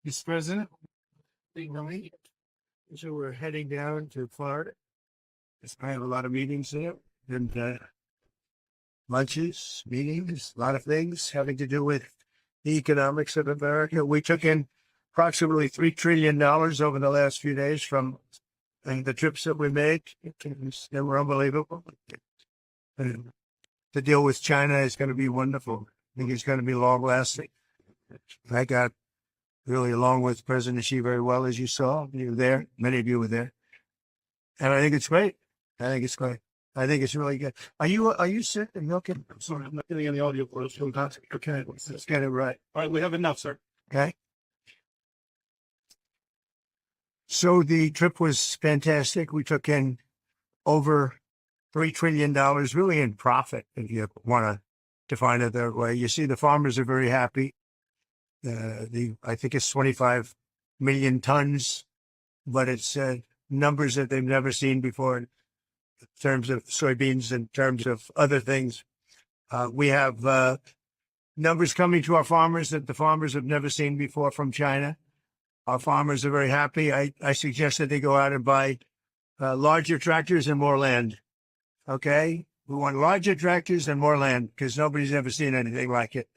Mr. President, so we're heading down to Florida. I have a lot of meetings there and lunches, meetings, a lot of things having to do with the economics of America. We took in approximately $3 trillion over the last few days from the trips that we made. They were unbelievable. And the deal with China is going to be wonderful. I think it's going to be long lasting. I got really along with President Xi very well, as you saw. You were there. Many of you were there. And I think it's great. I think it's great. I think it's really good. Are you sick and milking? I'm sorry, I'm not getting any audio for us. Okay, let's get it right. All right, we have enough, sir. Okay. So the trip was fantastic. We took in over $3 trillion, really in profit, if you want to define it that way. You see, the farmers are very happy. I think it's 25 million tons, but it's numbers that they've never seen before in terms of soybeans, in terms of other things. We have numbers coming to our farmers that the farmers have never seen before from China. Our farmers are very happy. I suggest that they go out and buy larger tractors and more land. Okay? We want larger tractors and more land because nobody's ever seen anything like it.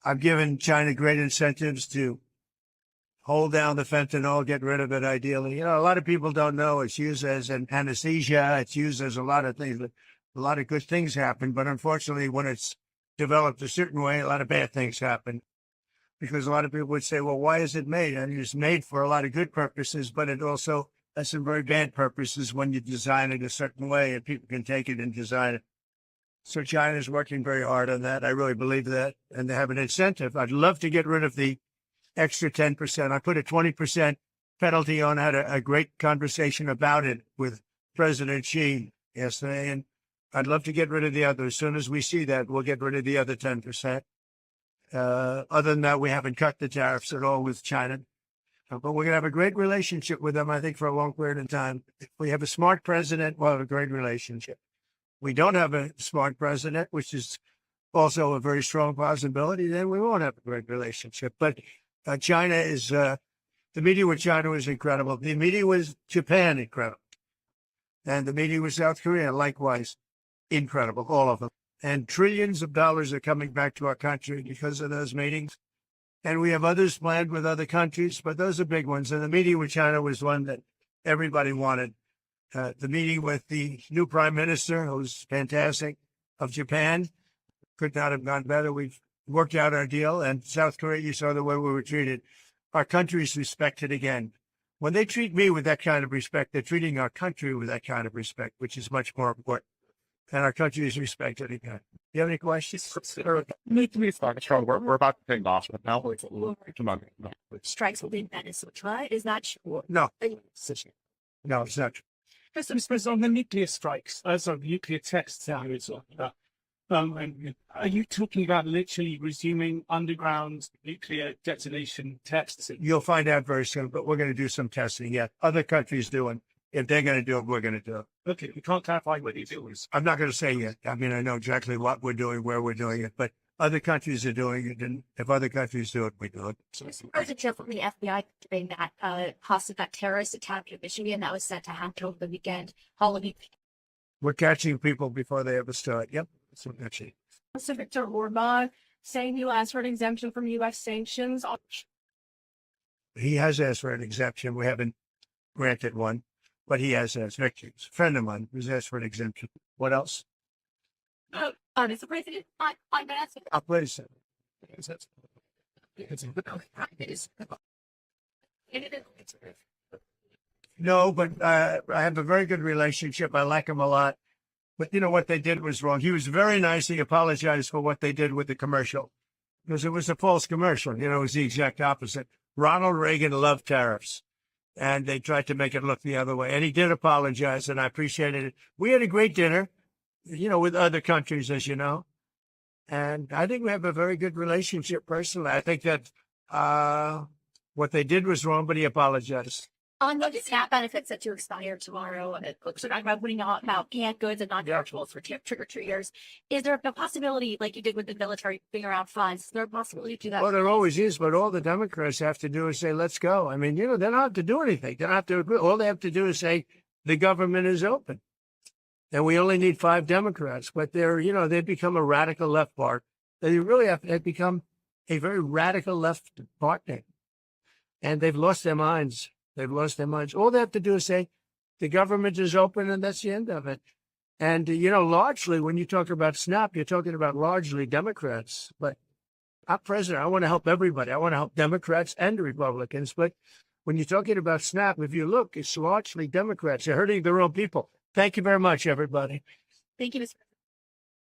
I've given China great incentives to hold down the fentanyl, get rid of it ideally. You know, a lot of people don't know it's used as an anesthesia. It's used as a lot of things. A lot of good things happen, but unfortunately, when it's developed a certain way, a lot of bad things happen. Because a lot of people would say, well, why is it made? And it's made for a lot of good purposes, but it also has some very bad purposes when you design it a certain way and people can take it and design it. So China is working very hard on that. I really believe that. And they have an incentive. I'd love to get rid of the extra 10%. I put a 20% penalty on. I had a great conversation about it with President Xi yesterday. And I'd love to get rid of the other. As soon as we see that, we'll get rid of the other 10%. Other than that, we haven't cut the tariffs at all with China. But we're going to have a great relationship with them, I think, for a long period of time. If we have a smart president, we'll have a great relationship. We don't have a smart president, which is also a very strong possibility, then we won't have a great relationship. But China is, the meeting with China was incredible. The meeting with Japan, incredible. And the meeting with South Korea, likewise, incredible, all of them. And trillions of dollars are coming back to our country because of those meetings. And we have others planned with other countries, but those are big ones. And the meeting with China was one that everybody wanted. The meeting with the new prime minister, who's fantastic, of Japan, could not have gone better. We've worked out our deal. And South Korea, you saw the way we were treated. Our country is respected again. When they treat me with that kind of respect, they're treating our country with that kind of respect, which is much more important. And our country is respected again. Do you have any questions? We're about to take off, but now come on. Strikes within Venezuela. Is that true? No. No, it's not true. Mr. President, on the nuclear strikes, nuclear tests, are you talking about literally resuming underground nuclear detonation tests? You'll find out very soon, but we're going to do some testing. Yeah, other countries doing. If they're going to do it, we're going to do it. Okay, we can't clarify what you do. I'm not going to say yet. I mean, I know exactly what we're doing, where we're doing it, but other countries are doing it, and if other countries do it, we do it. So, President from the FBI doing that hostage, that terrorist attack in Michigan that was set to happen over the weekend. We're catching people before they ever start. Yep, that's what that's it. So Viktor Orban saying you asked for an exemption from U.S. sanctions. He has asked for an exemption. We haven't granted one, but he has asked. Victor, a friend of mine, who's asked for an exemption. What else? Mr. President, I'm asking. Please. No, but I have a very good relationship. I like him a lot. But you know what they did was wrong. He was very nice. He apologized for what they did with the commercial because it was a false commercial. You know, it was the exact opposite. Ronald Reagan loved tariffs, and they tried to make it look the other way. And he did apologize, and I appreciated it. We had a great dinner, you know, with other countries, as you know. And I think we have a very good relationship personally. I think that what they did was wrong, but he apologized. On the SNAP benefits that to expire tomorrow, folks are talking about putting out about canned goods and non-perishables for trick-or-treaters. Is there a possibility, like you did with the military, putting around funds, is there a possibility to do that? Well, there always is, but all the Democrats have to do is say, let's go. I mean, they don't have to do anything. They don't have to agree. All they have to do is say, the government is open. And we only need 5 Democrats, but they've become a radical left part. They've become a very radical left party. And they've lost their minds. They've lost their minds. All they have to do is say, the government is open, and that's the end of it. And, largely, when you talk about SNAP, you're talking about largely Democrats. But I'm president. I want to help everybody. I want to help Democrats and Republicans. But when you're talking about SNAP, if you look, it's largely Democrats. They're hurting their own people. Thank you very much, everybody. Thank you, Mr.